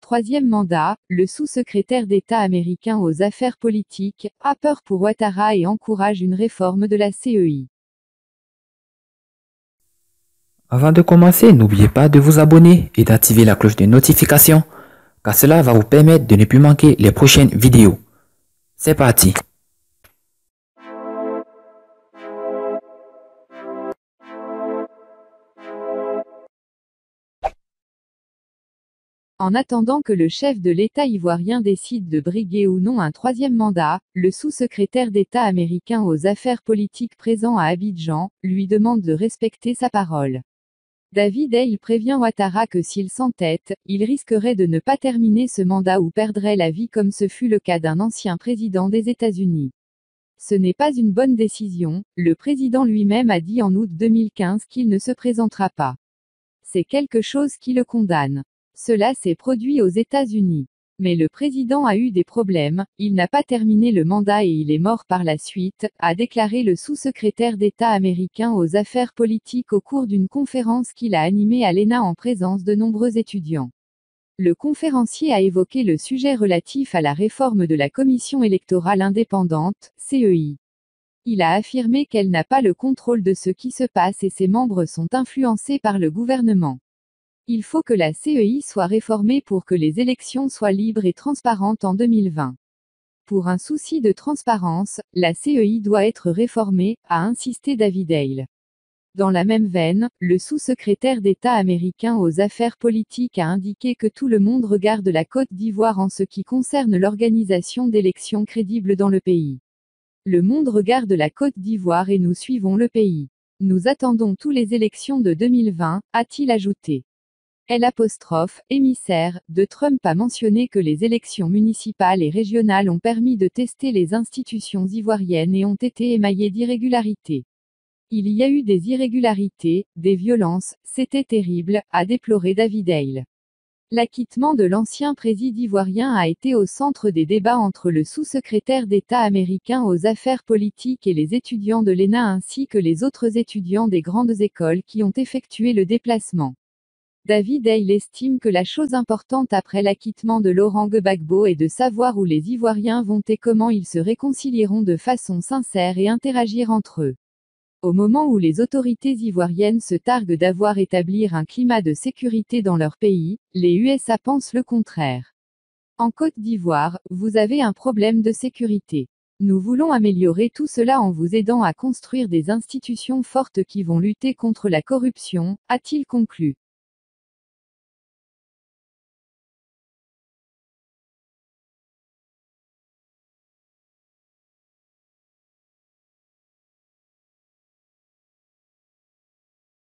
troisième mandat, le sous-secrétaire d'État américain aux affaires politiques, a peur pour Ouattara et encourage une réforme de la CEI. Avant de commencer, n'oubliez pas de vous abonner et d'activer la cloche de notification, car cela va vous permettre de ne plus manquer les prochaines vidéos. C'est parti! En attendant que le chef de l'État ivoirien décide de briguer ou non un troisième mandat, le sous-secrétaire d'État américain aux affaires politiques présent à Abidjan, lui demande de respecter sa parole. David Hale prévient Ouattara que s'il s'entête, il risquerait de ne pas terminer ce mandat ou perdrait la vie comme ce fut le cas d'un ancien président des États-Unis. Ce n'est pas une bonne décision, le président lui-même a dit en août 2015 qu'il ne se présentera pas. C'est quelque chose qui le condamne. Cela s'est produit aux États-Unis. Mais le président a eu des problèmes, il n'a pas terminé le mandat et il est mort par la suite, a déclaré le sous-secrétaire d'État américain aux affaires politiques au cours d'une conférence qu'il a animée à l'ENA en présence de nombreux étudiants. Le conférencier a évoqué le sujet relatif à la réforme de la Commission électorale indépendante, CEI. Il a affirmé qu'elle n'a pas le contrôle de ce qui se passe et ses membres sont influencés par le gouvernement. Il faut que la CEI soit réformée pour que les élections soient libres et transparentes en 2020. Pour un souci de transparence, la CEI doit être réformée, a insisté David Hale. Dans la même veine, le sous-secrétaire d'État américain aux affaires politiques a indiqué que tout le monde regarde la Côte d'Ivoire en ce qui concerne l'organisation d'élections crédibles dans le pays. Le monde regarde la Côte d'Ivoire et nous suivons le pays. Nous attendons tous les élections de 2020, a-t-il ajouté. Émissaire de Trump a mentionné que les élections municipales et régionales ont permis de tester les institutions ivoiriennes et ont été émaillées d'irrégularités. Il y a eu des irrégularités, des violences, c'était terrible, a déploré David Hale. L'acquittement de l'ancien président ivoirien a été au centre des débats entre le sous-secrétaire d'État américain aux affaires politiques et les étudiants de l'ENA ainsi que les autres étudiants des grandes écoles qui ont effectué le déplacement. David Hale estime que la chose importante après l'acquittement de Laurent Gbagbo est de savoir où les Ivoiriens vont et comment ils se réconcilieront de façon sincère et interagir entre eux. Au moment où les autorités ivoiriennes se targuent d'avoir établi un climat de sécurité dans leur pays, les USA pensent le contraire. En Côte d'Ivoire, vous avez un problème de sécurité. Nous voulons améliorer tout cela en vous aidant à construire des institutions fortes qui vont lutter contre la corruption, a-t-il conclu.